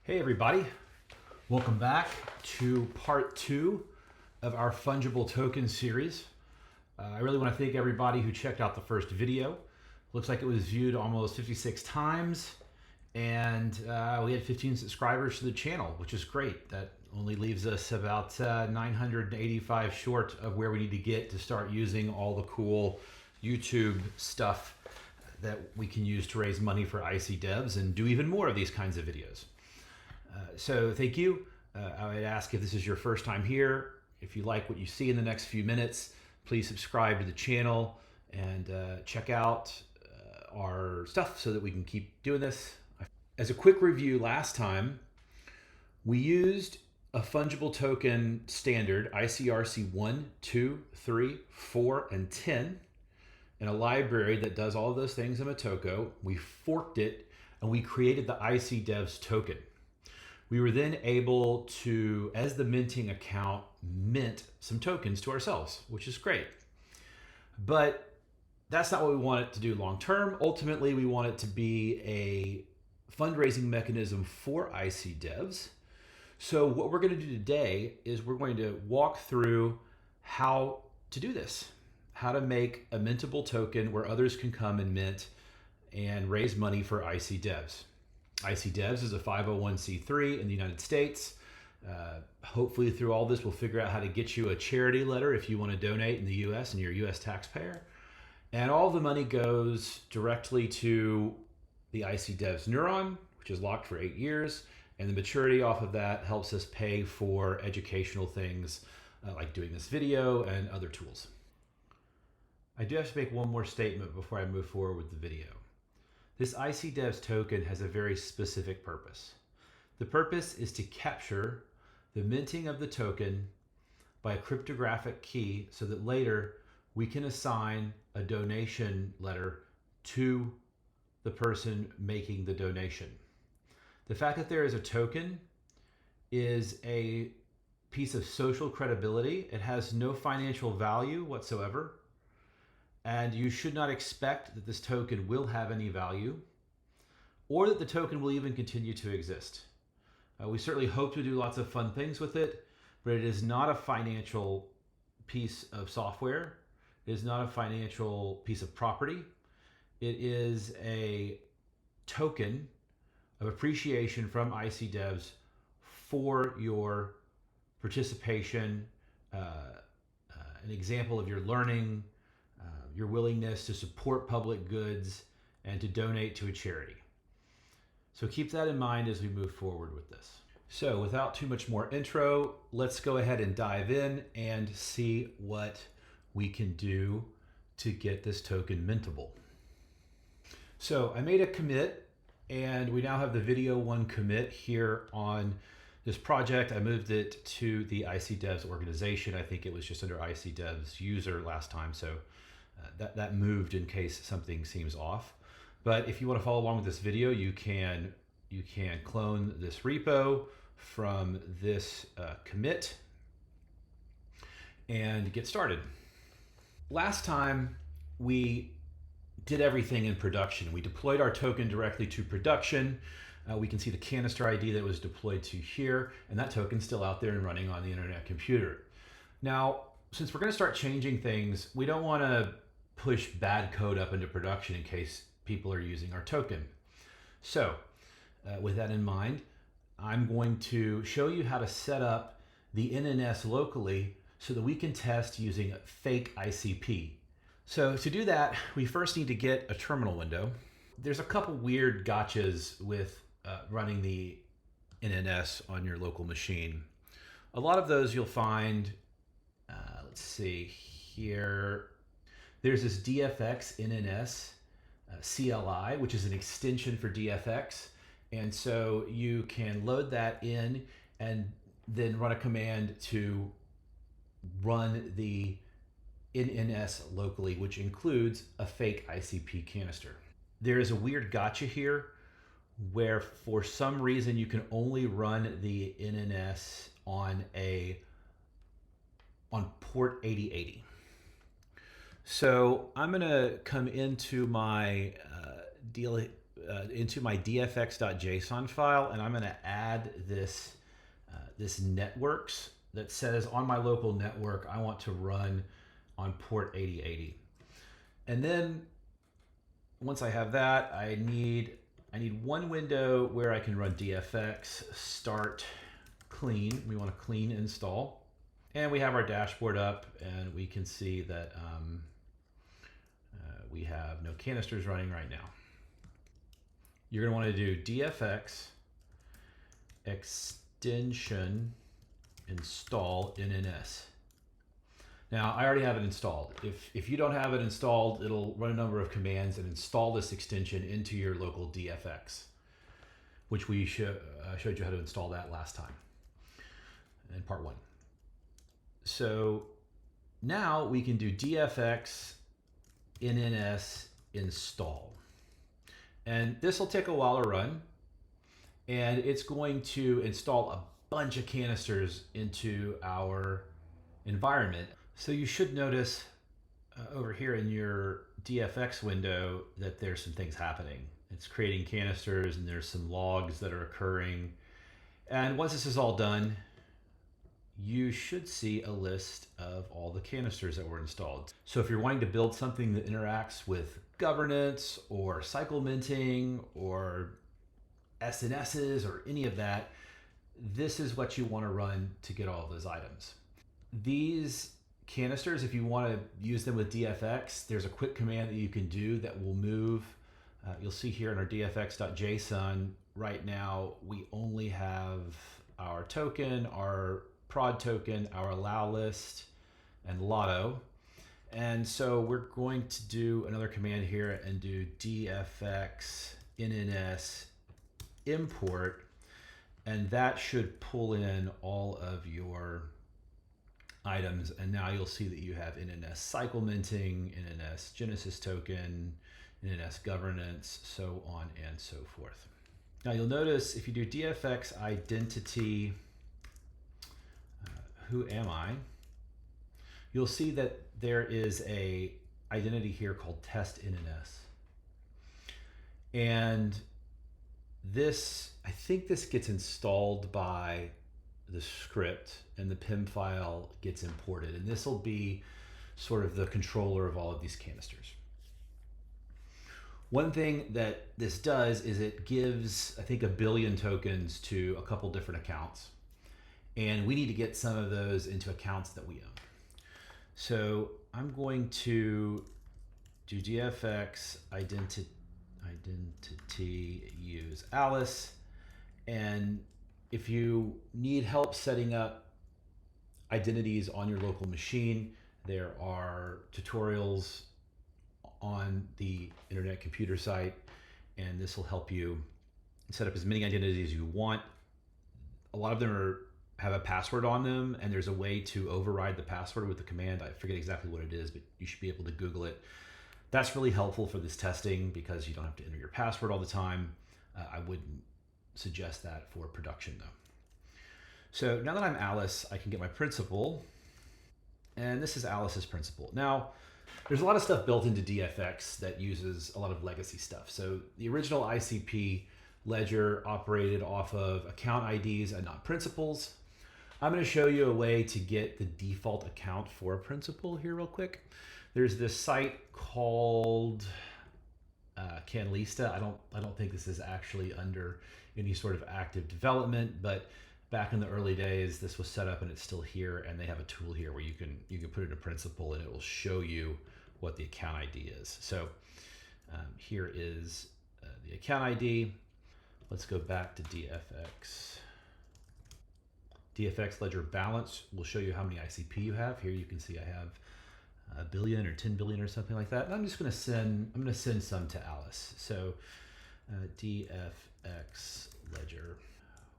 Hey everybody, welcome back to part 2 of our Fungible token series. I really want to thank everybody who checked out the first video. Looks like it was viewed almost 56 times and we had 15 subscribers to the channel, which is great. That only leaves us about 985 short of where we need to get to start using all the cool YouTube stuff that we can use to raise money for ICDevs and do even more of these kinds of videos. So thank you. I would ask if this is your first time here, if you like what you see in the next few minutes, please subscribe to the channel and check out our stuff so that we can keep doing this. As a quick review, last time we used a fungible token standard, ICRC 1, 2, 3, 4, and 10 in a library that does all of those things in Motoko. We forked it and we created the ICDevs token. We were then able to, as the minting account, mint some tokens to ourselves, which is great. But that's not what we want it to do long term. Ultimately, we want it to be a fundraising mechanism for ICDevs. So what we're going to do today is we're going to walk through how to do this, how to make a mintable token where others can come and mint and raise money for ICDevs. ICDevs is a 501c3 in the United States. Hopefully through all this, we'll figure out how to get you a charity letter if you want to donate in the US and you're a US taxpayer. And all the money goes directly to the ICDevs Neuron, which is locked for 8 years. And the maturity off of that helps us pay for educational things like doing this video and other tools. I do have to make one more statement before I move forward with the video. This ICDevs token has a very specific purpose. The purpose is to capture the minting of the token by a cryptographic key so that later we can assign a donation letter to the person making the donation. The fact that there is a token is a piece of social credibility. It has no financial value whatsoever. And you should not expect that this token will have any value or that the token will even continue to exist. We certainly hope to do lots of fun things with it, but it is not a financial piece of software. It is not a financial piece of property. It is a token of appreciation from ICDevs for your participation, an example of your learning, your willingness to support public goods and to donate to a charity. So keep that in mind as we move forward with this. So without too much more intro, let's go ahead and dive in and see what we can do to get this token mintable. So I made a commit and we now have the video 1 commit here on this project. I moved it to the ICDevs organization. I think it was just under ICDevs user last time, so that moved in case something seems off. But if you want to follow along with this video, you can clone this repo from this commit and get started. Last time we did everything in production. We deployed our token directly to production. We can see the canister ID that was deployed to here, and that token's still out there and running on the Internet Computer. Now, since we're going to start changing things, we don't want to push bad code up into production in case people are using our token. So with that in mind, I'm going to show you how to set up the NNS locally so that we can test using fake ICP. So to do that, we first need to get a terminal window. There's a couple weird gotchas with running the NNS on your local machine. A lot of those you'll find, let's see here. There's this DFX NS CLI, which is an extension for DFX. And so you can load that in and then run a command to run the NNS locally, which includes a fake ICP canister. There is a weird gotcha here where for some reason you can only run the NNS on port 8080. So I'm going to come into my into my dfx.json file, and I'm going to add this this networks that says on my local network I want to run on port 8080. And then once I have that, I need one window where I can run DFX start clean. We want to clean install. And we have our dashboard up, and we can see that we have no canisters running right now. You're going to want to do DFX extension install NNS. Now, I already have it installed. If you don't have it installed, it'll run a number of commands and install this extension into your local DFX, which we showed you how to install that last time in part 1. So now we can do DFX NNS install. And this will take a while to run, and it's going to install a bunch of canisters into our environment. So you should notice over here in your DFX window that there's some things happening. It's creating canisters, and there's some logs that are occurring. And once this is all done, you should see a list of all the canisters that were installed. So if you're wanting to build something that interacts with governance or cycle minting or SNSs or any of that, this is what you want to run to get all of those items. These canisters, if you want to use them with DFX, there's a quick command that you can do that will move. You'll see here in our dfx.json, right now we only have our token, our prod token, our allow list, and lotto. And so we're going to do another command here and do dfx NNS import, and that should pull in all of your items. And now you'll see that you have NNS cycle minting, NNS Genesis token, NNS governance, so on and so forth. Now you'll notice if you do DFX identity, who am I? You'll see that there is a identity here called test NNS. And this, I think this gets installed by the script, and the PIM file gets imported. And this will be sort of the controller of all of these canisters. One thing that this does is it gives, I think, 1 billion tokens to a couple different accounts. And we need to get some of those into accounts that we own. So I'm going to do DFX identity use Alice. And if you need help setting up identities on your local machine, there are tutorials on the Internet Computer site, and this will help you set up as many identities as you want. A lot of them have a password on them, and there's a way to override the password with the command. I forget exactly what it is, but you should be able to Google it. That's really helpful for this testing because you don't have to enter your password all the time. I wouldn't suggest that for production though. So now that I'm Alice, I can get my principal, and this is Alice's principal. Now, there's a lot of stuff built into DFX that uses a lot of legacy stuff. So the original ICP Ledger operated off of account IDs and not principals. I'm going to show you a way to get the default account for a principal here real quick. There's this site called Calista. I don't think this is actually under any sort of active development, but back in the early days, this was set up and it's still here. And they have a tool here where you can put in a principal and it will show you what the account ID is. So here is the account ID. Let's go back to DFX. DFX Ledger balance will show you how many ICP you have. Here you can see I have 1 billion or 10 billion or something like that. And I'm just going to send some to Alice. So DFX Ledger.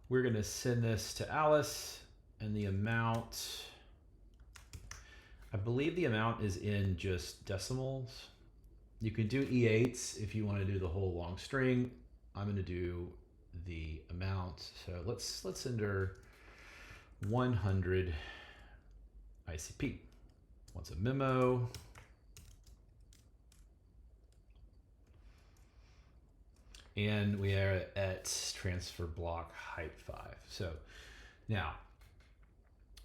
We're going to send this to Alice, and the amount, I believe the amount is in just decimals. You can do E8s if you want to do the whole long string. I'm going to do the amount. So let's enter 100 ICP. What's a memo? and we are at transfer block height 5. So now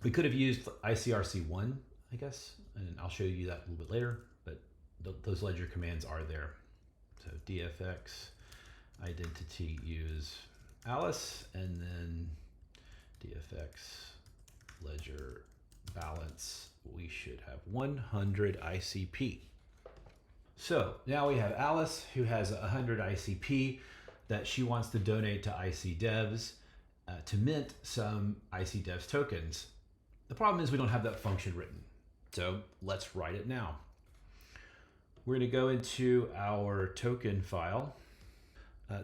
we could have used ICRC1, I guess, and I'll show you that a little bit later, but those ledger commands are there. So DFX identity use Alice, and then DFX ledger balance, we should have 100 ICP. So now we have Alice, who has 100 ICP that she wants to donate to ICDevs to mint some ICDevs tokens. The problem is we don't have that function written. So let's write it now. We're going to go into our token file.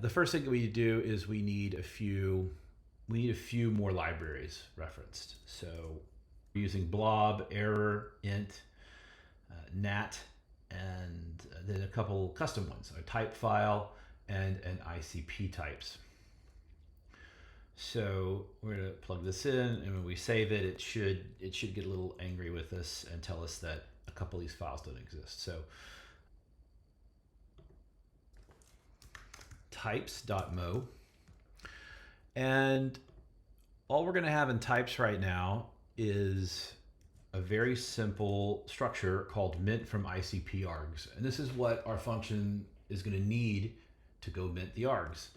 The first thing that we do is we need a few more libraries referenced. So we're using blob, error, int, nat, and then a couple custom ones, a type file and an ICP types. So we're going to plug this in, and when we save it, it should get a little angry with us and tell us that a couple of these files don't exist. So types.mo, and all we're going to have in types right now is a very simple structure called mint from ICP args, and this is what our function is going to need to go mint the args.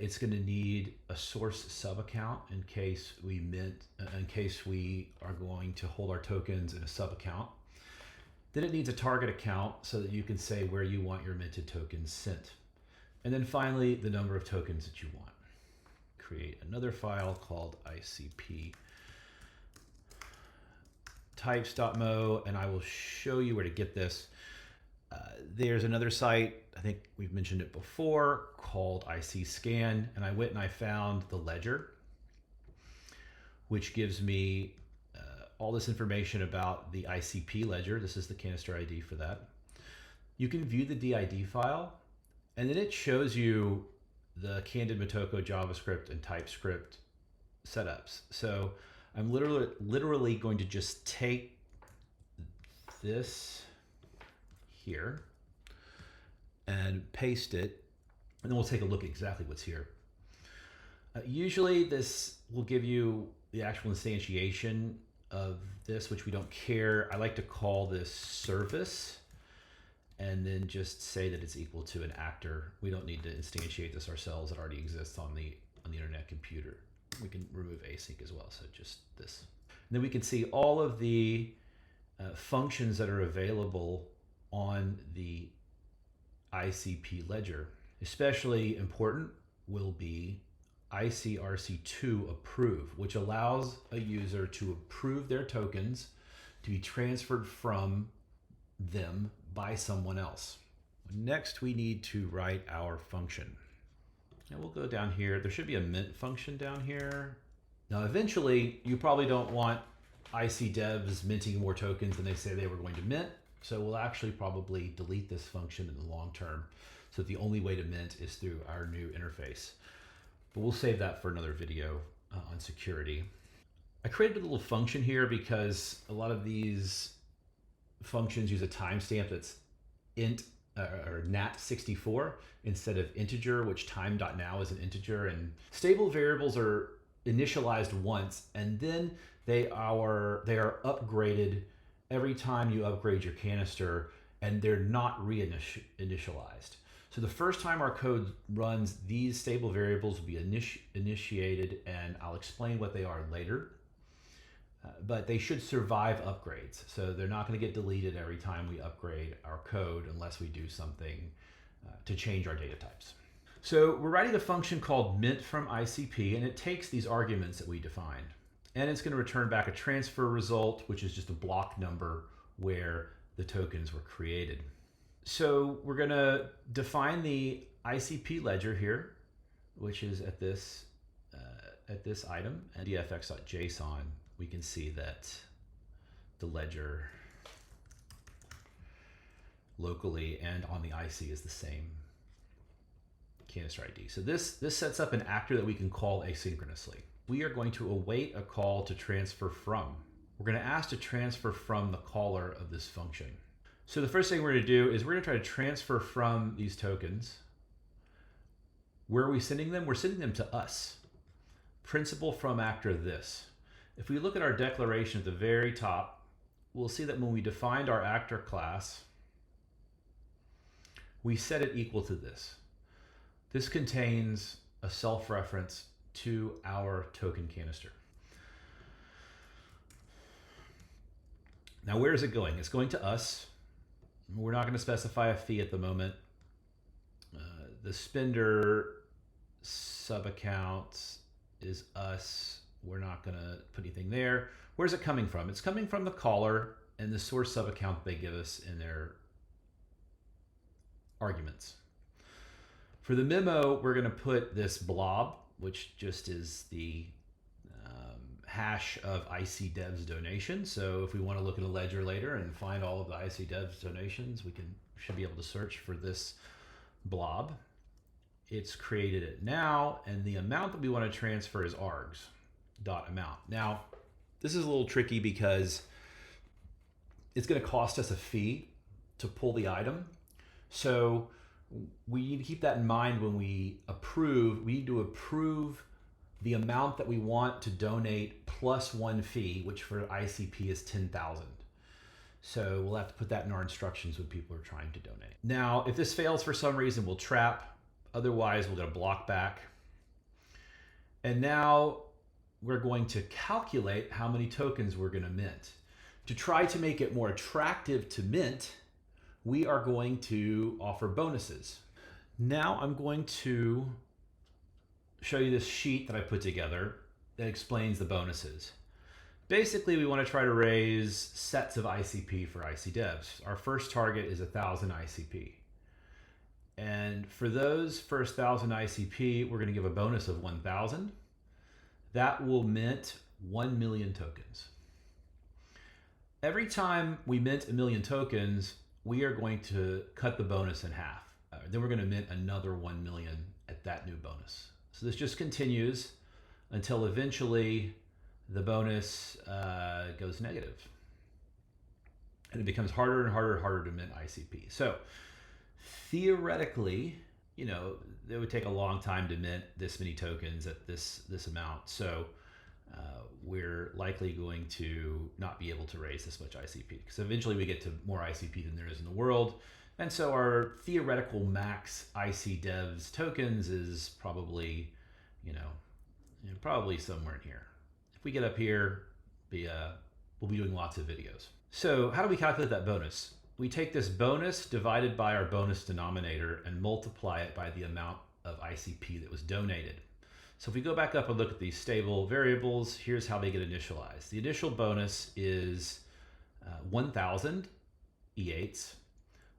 It's going to need a source sub account in case we are going to hold our tokens in a sub account. Then it needs a target account so that you can say where you want your minted tokens sent. And then finally, the number of tokens that you want. Create another file called ICP types.mo, and I will show you where to get this. There's another site, I think we've mentioned it before, called ICScan, and I went and I found the ledger, which gives me all this information about the ICP ledger. This is the canister ID for that. You can view the DID file, and then it shows you the Candid Motoko JavaScript and TypeScript setups. So I'm literally going to just take this here and paste it, and then we'll take a look at exactly what's here. Usually this will give you the actual instantiation of this, which we don't care. I like to call this service and then just say that it's equal to an actor. We don't need to instantiate this ourselves. It already exists on the Internet Computer. We can remove async as well, so just this. And then we can see all of the functions that are available on the ICP ledger. Especially important will be ICRC2 approve, which allows a user to approve their tokens to be transferred from them by someone else. Next, we need to write our function. And we'll go down here. There should be a mint function down here. Now, eventually, you probably don't want ICDevs minting more tokens than they say they were going to mint. So we'll actually probably delete this function in the long term. So the only way to mint is through our new interface. But we'll save that for another video on security. I created a little function here because a lot of these functions use a timestamp that's int or nat64 instead of integer, which time.now is an integer, and stable variables are initialized once, and then they are upgraded every time you upgrade your canister, and they're not reinitialized. So the first time our code runs, these stable variables will be initiated, and I'll explain what they are later. But they should survive upgrades. So they're not going to get deleted every time we upgrade our code unless we do something to change our data types. So we're writing a function called mint from ICP, and it takes these arguments that we defined. And it's going to return back a transfer result, which is just a block number where the tokens were created. So we're going to define the ICP ledger here, which is at this item, and dfx.json. We can see that the ledger locally and on the IC is the same canister ID. So this sets up an actor that we can call asynchronously. We are going to await a call to transfer from. We're going to ask to transfer from the caller of this function. So the first thing we're going to do is we're going to try to transfer from these tokens Where are we sending them? We're sending them to us. Principal from actor this. If we look at our declaration at the very top, we'll see that when we defined our actor class, we set it equal to this. This contains a self-reference to our token canister. Now, where is it going? It's going to us. We're not going to specify a fee at the moment. The spender sub-account is us. We're not going to put anything there. Where's it coming from? It's coming from the caller and the source sub-account they give us in their arguments. For the memo, we're going to put this blob, which just is the hash of ICDevs donation. So if we want to look at a ledger later and find all of the ICDevs donations, we should be able to search for this blob. It's created it now, and the amount that we want to transfer is args.amount. Now, this is a little tricky because it's going to cost us a fee to pull the item. So we need to keep that in mind when we approve. We need to approve the amount that we want to donate plus one fee, which for ICP is 10,000. So we'll have to put that in our instructions when people are trying to donate. Now, if this fails for some reason, we'll trap. Otherwise, we'll get a block back. And now we're going to calculate how many tokens we're going to mint. To try to make it more attractive to mint, we are going to offer bonuses. Now I'm going to show you this sheet that I put together that explains the bonuses. Basically, we want to try to raise sets of ICP for ICDevs. Our first target is 1,000 ICP. And for those first 1,000 ICP, we're going to give a bonus of 1,000. That will mint 1 million tokens. Every time we mint 1 million tokens, we are going to cut the bonus in half. Then we're going to mint another 1 million at that new bonus. So this just continues until eventually the bonus goes negative. And it becomes harder and harder and harder to mint ICP. So theoretically, you know, it would take a long time to mint this many tokens at this amount. So we're likely going to not be able to raise this much ICP because eventually we get to more ICP than there is in the world. And so our theoretical max ICDevs tokens is probably, probably somewhere in here. If we get up here, we'll be doing lots of videos. So how do we calculate that bonus? We take this bonus divided by our bonus denominator and multiply it by the amount of ICP that was donated. So if we go back up and look at these stable variables, here's how they get initialized. The initial bonus is 1,000 E8s.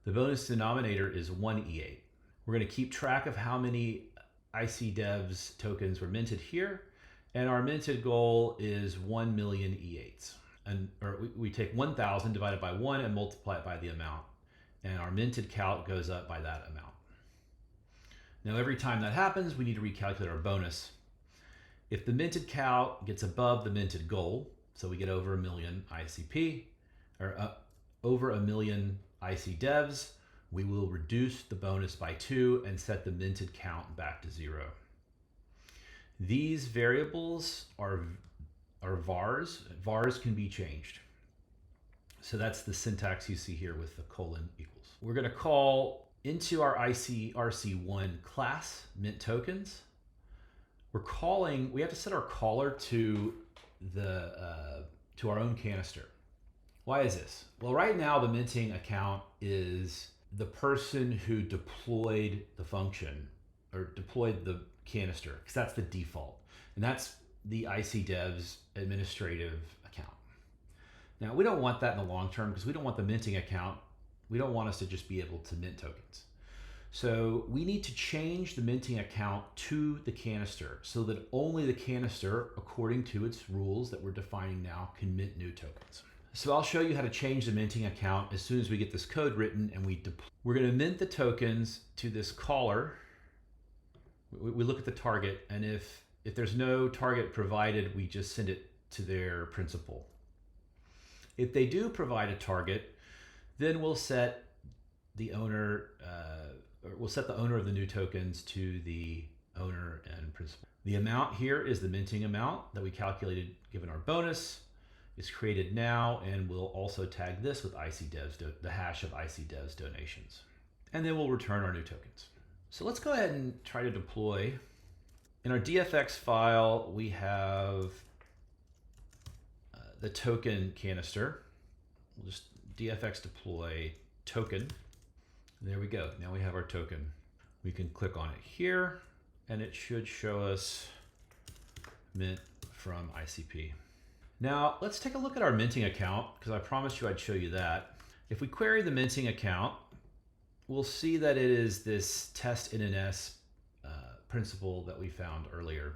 The bonus denominator is 1 E8. We're going to keep track of how many ICDevs tokens were minted here, and our minted goal is 1 million E8s. Or we take 1,000 divided by 1 and multiply it by the amount, and our minted count goes up by that amount. Now every time that happens, we need to recalculate our bonus. If the minted count gets above the minted goal, so we get over 1 million ICP, or over 1 million ICDevs, we will reduce the bonus by 2 and set the minted count back to 0. These variables are vars. Vars can be changed. So that's the syntax you see here with the colon equals. We're going to call into our ICRC1 class mint tokens. We have to set our caller to our own canister. Why is this? Well, right now the minting account is the person who deployed the function or deployed the canister, because that's the default. And that's the ICDevs administrative account. Now, we don't want that in the long term because we don't want the minting account. We don't want us to just be able to mint tokens. So we need to change the minting account to the canister so that only the canister, according to its rules that we're defining now, can mint new tokens. So I'll show you how to change the minting account as soon as we get this code written and we're going to mint the tokens to this caller. We look at the target, and if there's no target provided, we just send it to their principal. If they do provide a target, then we'll set the owner, we'll set the owner of the new tokens to the owner and principal. The amount here is the minting amount that we calculated given our bonus. It's created now, and we'll also tag this with ICDevs, the hash of ICDevs donations. And then we'll return our new tokens. So let's go ahead and try to deploy. In our DFX file, we have the token canister. We'll just DFX deploy token. There we go. Now we have our token. We can click on it here, and it should show us mint from ICP. Now let's take a look at our minting account, because I promised you I'd show you that. If we query the minting account, we'll see that it is this test NS principle that we found earlier.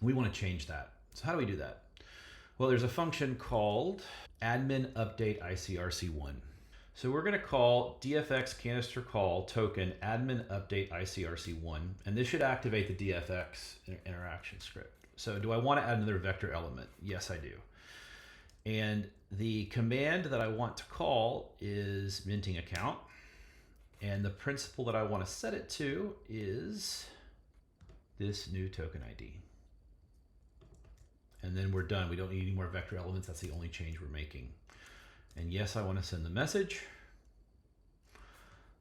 We want to change that. So how do we do that? Well, there's a function called admin update ICRC1. So we're going to call DFX canister call token admin update ICRC1, and this should activate the DFX interaction script. So do I want to add another vector element? Yes, I do. And the command that I want to call is minting account. And the principal that I want to set it to is this new token ID. And then we're done. We don't need any more vector elements. That's the only change we're making. And yes, I want to send the message.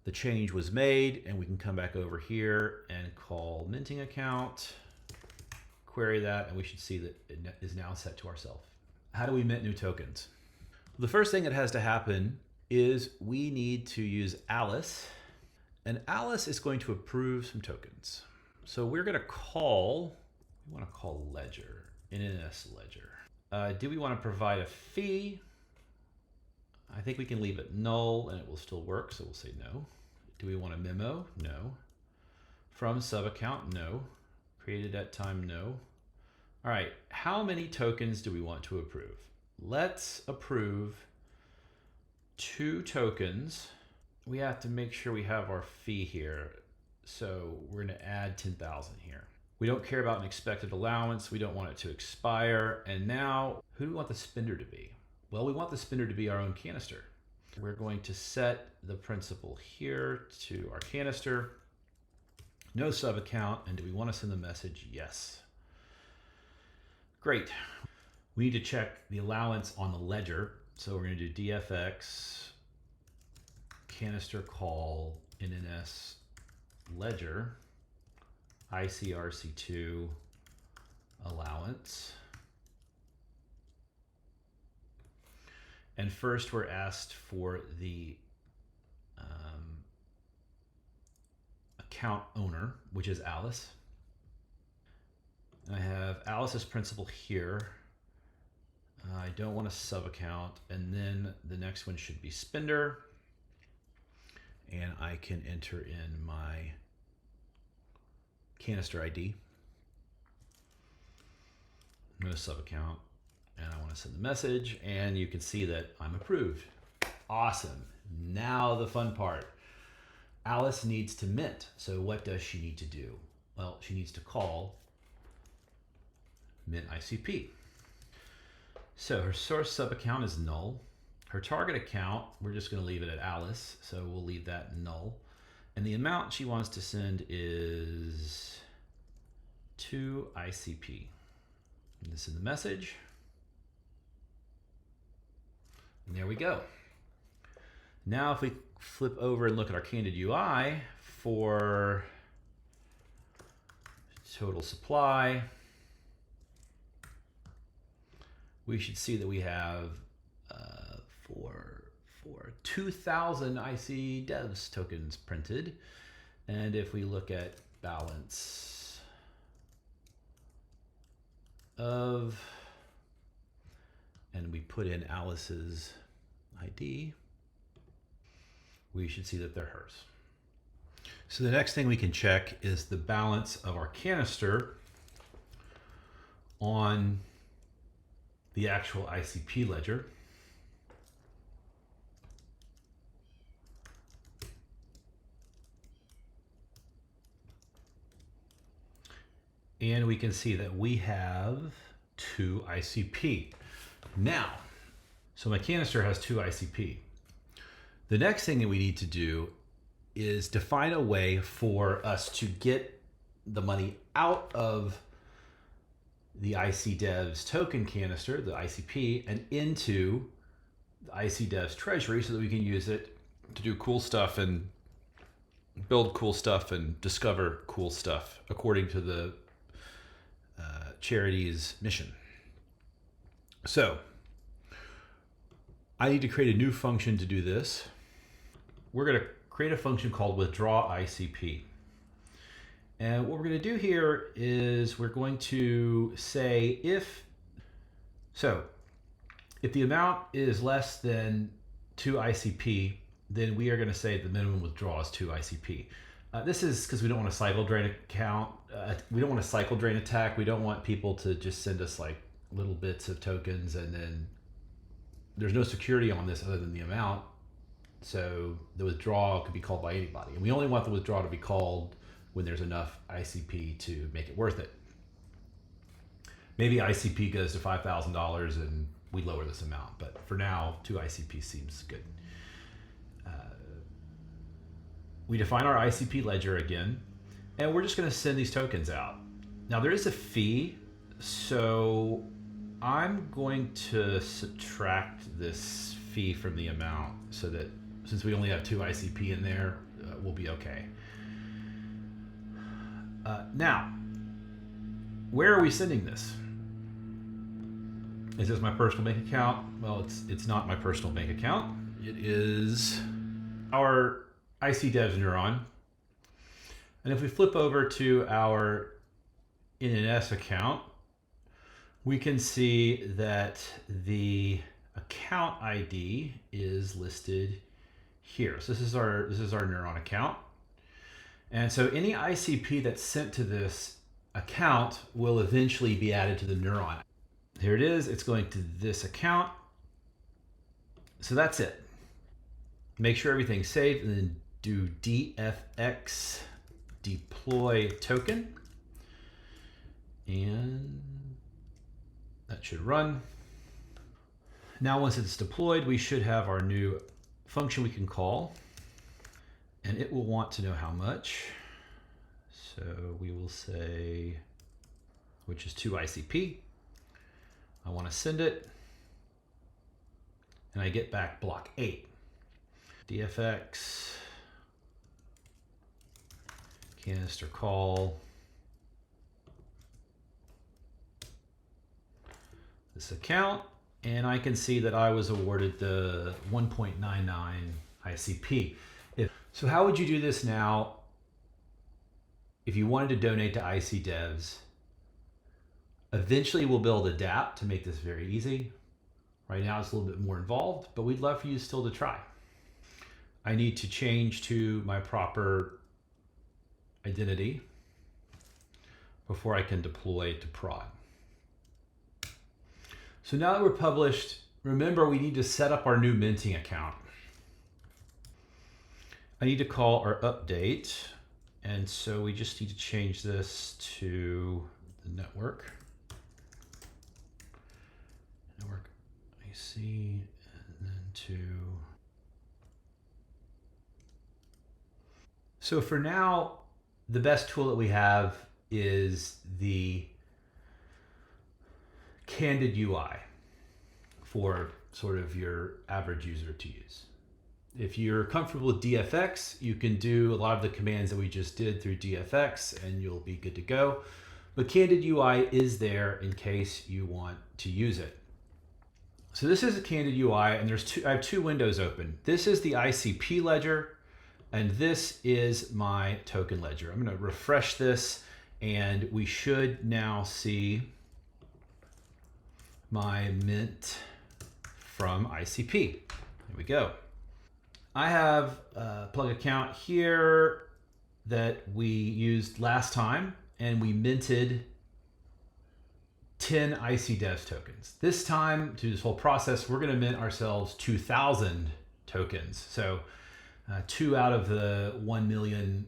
The change was made, and we can come back over here and call minting account, query that, and we should see that it is now set to ourselves. How do we mint new tokens? The first thing that has to happen is we need to use Alice, and Alice is going to approve some tokens. So we're going to call, we want to call Ledger, NS Ledger. Do we want to provide a fee? I think we can leave it null and it will still work, so we'll say no. Do we want a memo? No. From sub account? No. Created at time? No. All right, how many tokens do we want to approve? Let's approve 2 tokens. We have to make sure we have our fee here. So we're going to add 10,000 here. We don't care about an expected allowance. We don't want it to expire. And now, who do we want the spender to be? Well, we want the spender to be our own canister. We're going to set the principal here to our canister. No sub account. And do we want to send the message? Yes. Great. We need to check the allowance on the ledger. So we're going to do DFX canister call NS Ledger ICRC2 allowance. And first we're asked for the account owner, which is Alice. And I have Alice's principal here. I don't want a sub account. And then the next one should be spender. And I can enter in my canister ID. No sub account. And I want to send the message. And you can see that I'm approved. Awesome. Now the fun part. Alice needs to mint. So what does she need to do? Well, she needs to call Mint ICP. So her source sub account is null. Her target account, we're just going to leave it at Alice, so we'll leave that null. And the amount she wants to send is to ICP. And this is the message. And there we go. Now if we flip over and look at our Candid UI for total supply, we should see that we have for 2,000 ICDevs tokens printed. And if we look at balance of, and we put in Alice's ID, we should see that they're hers. So the next thing we can check is the balance of our canister on the actual ICP ledger. And we can see that we have 2 ICP. Now, so my canister has 2 ICP. The next thing that we need to do is define a way for us to get the money out of the ICDevs token canister, the ICP, and into the ICDevs treasury so that we can use it to do cool stuff and build cool stuff and discover cool stuff according to the charity's mission. So I need to create a new function to do this. We're going to create a function called withdraw ICP. And what we're going to do here is we're going to say if the amount is less than 2 ICP, then we are going to say the minimum withdrawal is 2 ICP. This is because we don't want to cycle drain account. We don't want to cycle drain attack. We don't want people to just send us like little bits of tokens and then there's no security on this other than the amount. So the withdrawal could be called by anybody. And we only want the withdrawal to be called when there's enough ICP to make it worth it. Maybe ICP goes to $5,000 and we lower this amount, but for now, 2 ICP seems good. We define our ICP ledger again, and we're just going to send these tokens out. Now there is a fee, so I'm going to subtract this fee from the amount so that since we only have 2 ICP in there, we'll be okay. Now, where are we sending this? Is this my personal bank account? Well, it's not my personal bank account. It is our ICDevs Neuron. And if we flip over to our NS account, we can see that the account ID is listed here. So this is our Neuron account. And so any ICP that's sent to this account will eventually be added to the Neuron. Here it is, it's going to this account. So that's it. Make sure everything's saved and then do DFX deploy token. And that should run. Now once it's deployed, we should have our new function we can call. And it will want to know how much. So we will say, which is 2 ICP. I want to send it. And I get back block 8. DFX canister call. This account. And I can see that I was awarded the 1.99 ICP. So how would you do this now if you wanted to donate to ICDevs? Eventually we'll build a DApp to make this very easy. Right now it's a little bit more involved, but we'd love for you still to try. I need to change to my proper identity before I can deploy to prod. So now that we're published, remember we need to set up our new minting account. I need to call our update. And so we just need to change this to the network. Network IC, and then to. So for now, the best tool that we have is the Candid UI for sort of your average user to use. If you're comfortable with DFX, you can do a lot of the commands that we just did through DFX and you'll be good to go. But Candid UI is there in case you want to use it. So this is a Candid UI and I have 2 windows open. This is the ICP Ledger and this is my token ledger. I'm going to refresh this and we should now see my mint from ICP. Here we go. I have a plug account here that we used last time and we minted 10 ICDevs tokens. This time, through this whole process, we're going to mint ourselves 2,000 tokens. So 2 out of the 1 million,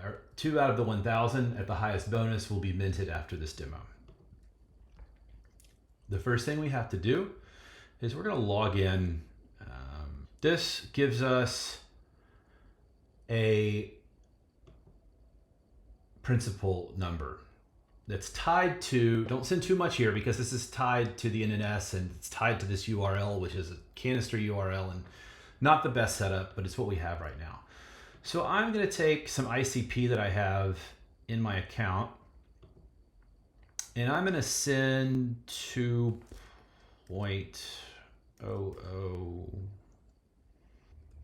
or 2 out of the 1,000 at the highest bonus will be minted after this demo. The first thing we have to do is we're going to log in. This gives us a principal number that's tied to, don't send too much here because this is tied to the NNS and it's tied to this URL, which is a canister URL, and not the best setup, but it's what we have right now. So I'm going to take some ICP that I have in my account, and I'm going to send 2.00,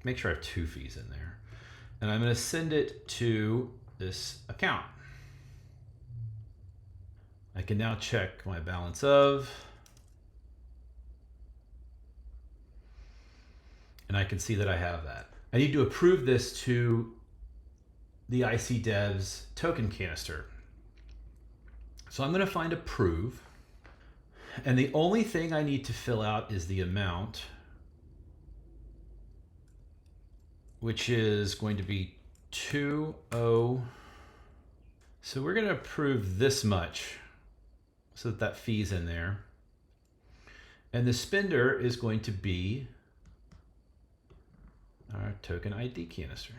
make sure I have 2 fees in there, and I'm going to send it to this account. I can now check my balance of, and I can see that I have that. I need to approve this to the ICDevs token canister. So I'm going to find approve, and the only thing I need to fill out is the amount, which is going to be 2.0. So we're going to approve this much so that that fee's in there. And the spender is going to be our token ID canister,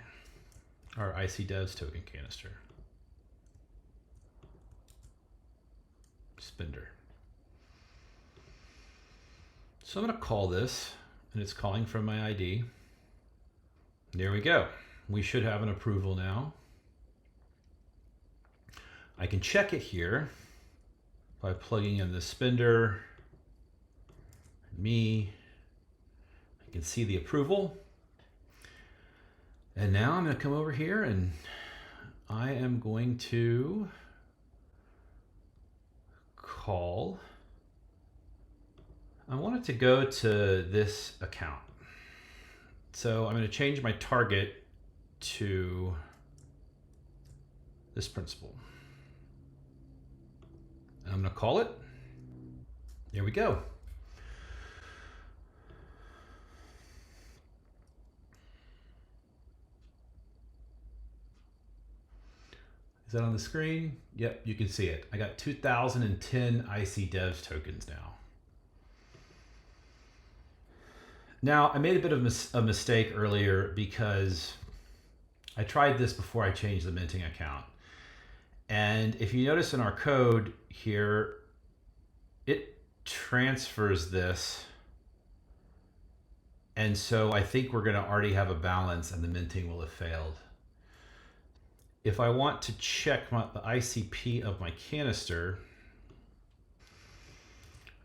our ICDevs token canister. Spender. So I'm going to call this, and it's calling from my ID. There we go. We should have an approval now. I can check it here by plugging in the spender, me. I can see the approval. And now I'm going to come over here and I am going to call. I want it to go to this account. So I'm going to change my target to this principal. I'm going to call it. There we go. Is that on the screen? Yep, you can see it. I got 2010 ICDevs tokens now. Now, I made a bit of a mistake earlier because I tried this before I changed the minting account. And if you notice in our code here, it transfers this. And so I think we're going to already have a balance and the minting will have failed. If I want to check the ICP of my canister,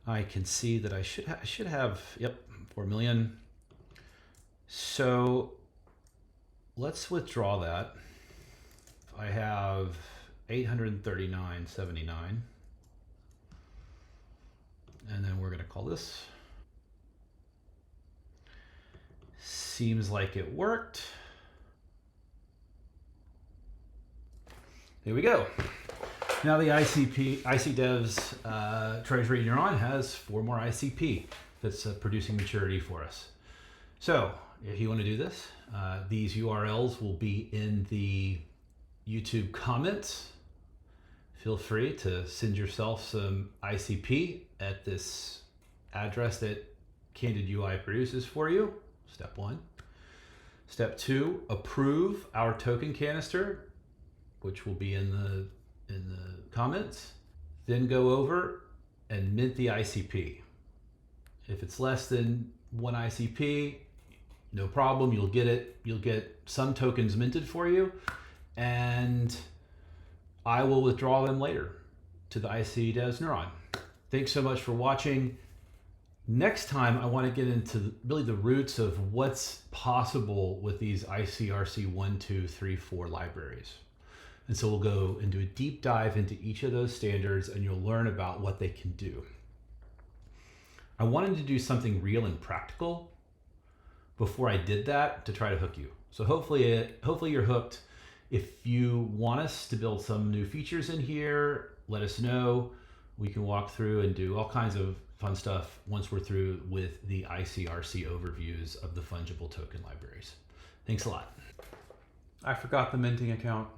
I can see that I should have, yep, 4 million. So let's withdraw that. I have 839.79. And then we're going to call this. Seems like it worked. Here we go. Now the ICDevs Treasury Neuron has 4 more ICP that's producing maturity for us. So if you want to do this, these URLs will be in the YouTube comments. Feel free to send yourself some ICP at this address that Candid UI produces for you. Step 1. Step 2, approve our token canister, which will be in the comments. Then go over and mint the ICP. If it's less than 1 ICP, no problem, you'll get it. You'll get some tokens minted for you, and I will withdraw them later to the ICDevs Neuron. Thanks so much for watching. Next time, I want to get into really the roots of what's possible with these ICRC 1, 2, 3, 4 libraries. And so we'll go and do a deep dive into each of those standards, and you'll learn about what they can do. I wanted to do something real and practical before I did that to try to hook you. So hopefully you're hooked. If you want us to build some new features in here, let us know. We can walk through and do all kinds of fun stuff once we're through with the ICRC overviews of the fungible token libraries. Thanks a lot. I forgot the minting account.